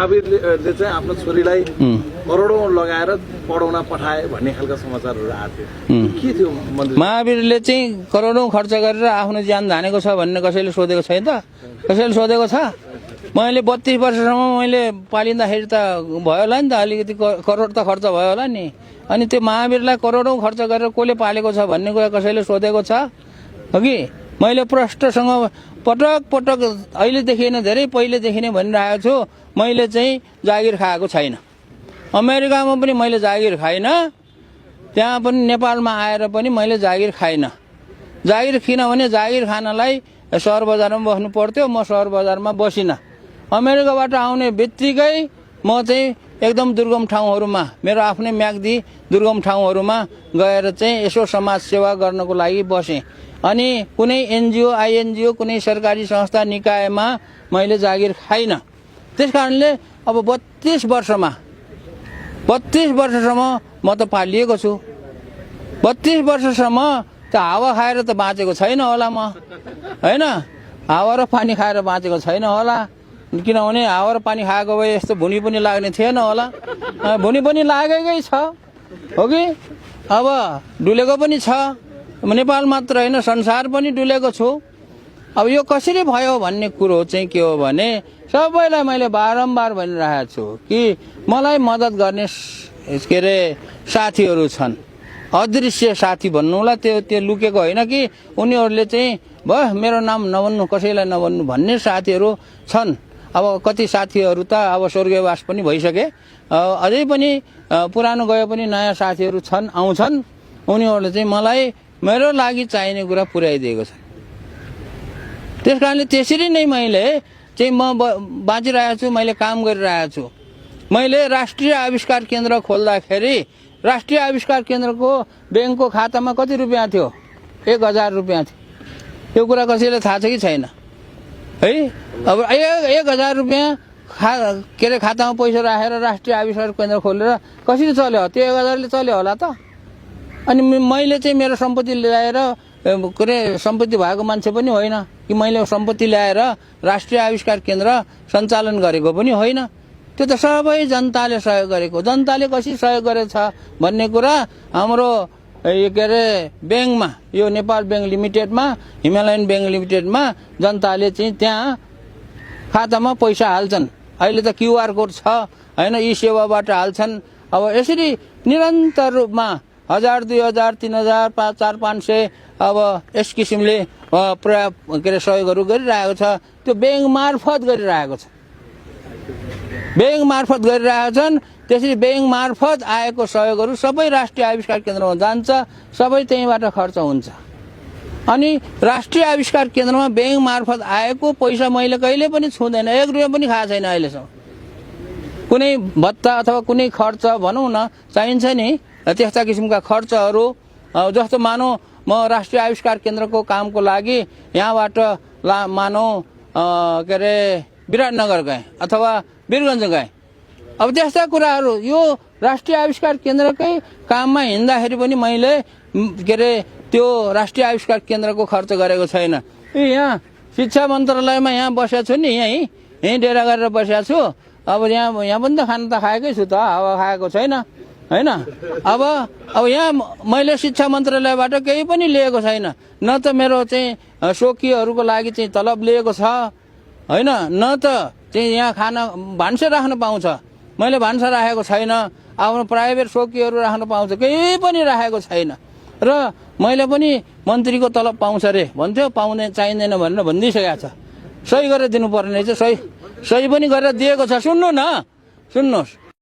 महावीरले चाहिँ आफ्नो छोरीलाई करोडौं लगाएर पढाउन पठाए भन्ने खालका समाचारहरू आएको थियो के थियो मन्त्री? महावीरले चाहिँ करोडौं खर्च गरेर आफ्नो ज्यान धानेको छ भन्ने कसैले सोधेको छैन त? कसैले सोधेको छ? मैले 32 वर्षसम्म मैले पालिँदाखेरि त भयो होला नि त, अलिकति करोड त खर्च भयो होला नि। अनि त्यो महावीरलाई करोडौं खर्च गरेर कसले पालेको छ भन्ने कुरा कसैले सोधेको छ हो कि? मैले प्रष्टसँग पटक पटक अहिलेदेखि नै धेरै पहिलेदेखि नै भनिरहेको छु, मैले चाहिँ जागिर खाएको छैन। अमेरिकामा पनि मैले जागिर खाइन, त्यहाँ पनि नेपालमा आएर पनि मैले जागिर खाइन। जागिर किनभने जागिर खानलाई सहर बजारमा बस्नु पर्थ्यो, म सहर बजारमा बसिनँ। अमेरिकाबाट आउने बित्तिकै म चाहिँ एकदम दुर्गम ठाउँहरूमा, मेरो आफ्नै म्याग्दी दुर्गम ठाउँहरूमा गएर चाहिँ यसो समाज सेवा गर्नको लागि बसेँ। अनि कुनै एनजिओ आइएनजिओ कुनै सरकारी संस्था निकायमा मैले जागिर खाइन। त्यस कारणले अब 32 वर्षसम्म म त पालिएको छु। 32 वर्षसम्म त हावा खाएर त बाँचेको छैन होला म, होइन? हावा र पानी खाएर बाँचेको छैन होला, किनभने हावा र पानी खाएको भए यस्तो भुनी पनि लाग्ने थिएन होला। भुनी पनि लागेकै छ हो कि? अब डुलेको पनि छ, नेपाल मात्र होइन संसार पनि डुलेको छु। अब यो कसरी भयो भन्ने कुरो चाहिँ के हो भने सबैलाई मैले बारम्बार भनिरहेको छु कि मलाई मद्दत गर्ने के अरे साथीहरू छन्, अदृश्य साथी भन्नुलाई त्यो लुकेको होइन कि उनीहरूले चाहिँ भयो मेरो नाम नभन्नु, कसैलाई नभन्नु भन्ने साथीहरू छन्। अब कति साथीहरू त अब स्वर्गवास पनि भइसके, अझै पनि पुरानो गए पनि नयाँ साथीहरू छन्, आउँछन्। उनीहरूले चाहिँ मलाई मेरो लागि चाहिने कुरा पुर्याइदिएको छ। त्यस कारणले त्यसरी नै मैले चाहिँ म बाँचिरहेको छु, मैले काम गरिरहेको छु। मैले राष्ट्रिय आविष्कार केन्द्र खोल्दाखेरि राष्ट्रिय आविष्कार केन्द्रको ब्याङ्कको खातामा कति रुपियाँ थियो? 1000 रुपियाँ थियो। यो कुरा कसैलाई थाहा छ कि छैन है? अब 1000 रुपियाँ के अरे खातामा पैसा राखेर राष्ट्रिय आविष्कार केन्द्र खोलेर कसरी चल्यो? त्यो 1000ले चल्यो होला त? अनि मैले चाहिँ मेरो सम्पत्ति ल्याएर के अरे सम्पत्ति भएको मान्छे पनि होइन कि मैले सम्पत्ति ल्याएर राष्ट्रिय आविष्कार केन्द्र सञ्चालन गरेको पनि होइन। त्यो त सबै जनताले सहयोग गरेको। जनताले कसरी सहयोग गरेको छ भन्ने कुरा हाम्रो के अरे ब्याङ्कमा, यो नेपाल ब्याङ्क लिमिटेडमा, हिमालयन ब्याङ्क लिमिटेडमा जनताले चाहिँ त्यहाँ खातामा पैसा हाल्छन्। अहिले त क्युआर कोड छ होइन, यी सेवाबाट हाल्छन्। अब यसरी निरन्तर रूपमा 1000, 2000, 3000, 5000, 500 अब यस किसिमले के अरे सहयोगहरू गरिरहेको छ। त्यो ब्याङ्क मार्फत गरिरहेको छ, ब्याङ्क मार्फत गरिरहेका छन्। त्यसरी ब्याङ्क मार्फत आएको सहयोगहरू सबै राष्ट्रिय आविष्कार केन्द्रमा जान्छ, सबै त्यहीँबाट खर्च हुन्छ। अनि राष्ट्रिय आविष्कार केन्द्रमा ब्याङ्क मार्फत आएको पैसा मैले कहिले पनि छुँदैन, 1 रुपियाँ पनि खाएको छैन अहिलेसम्म। कुनै भत्ता अथवा कुनै खर्च भनौँ न चाहिन्छ नि, त्यस्ता किसिमका खर्चहरू जस्तो मानौँ म राष्ट्रिय आविष्कार केन्द्रको कामको लागि यहाँबाट मानौँ के अरे विराटनगर गएँ अथवा वीरगञ्ज गएँ। अब त्यस्ता कुराहरू यो राष्ट्रिय आविष्कार केन्द्रकै काममा हिँड्दाखेरि पनि मैले के अरे त्यो राष्ट्रिय आविष्कार केन्द्रको खर्च गरेको छैन। यहाँ शिक्षा मन्त्रालयमा यहाँ बसेको छु नि, यहीँ डेरा गरेर बसेको छु। अब यहाँ पनि त खाना त खाएकै छु त, हावा खाएको छैन होइन। अब यहाँ मैले शिक्षा मन्त्रालयबाट केही पनि लिएको छैन, न त मेरो चाहिँ सोकीहरूको लागि चाहिँ तलब लिएको छ होइन, न त चाहिँ यहाँ खाना भान्सा राख्न पाउँछ, मैले भान्सा राखेको छैन। आफ्नो प्राइभेट सोकीहरू राख्न पाउँछ, केही पनि राखेको छैन। र मैले पनि मन्त्रीको तलब पाउँछ अरे भन्थ्यो, पाउँदैन चाहिँदैन भनेर भनिदिइसकेको छ। सही गरेर दिनुपर्ने रहेछ, सही पनि गरेर दिएको छ। सुन्नु न, सुन्नुहोस्,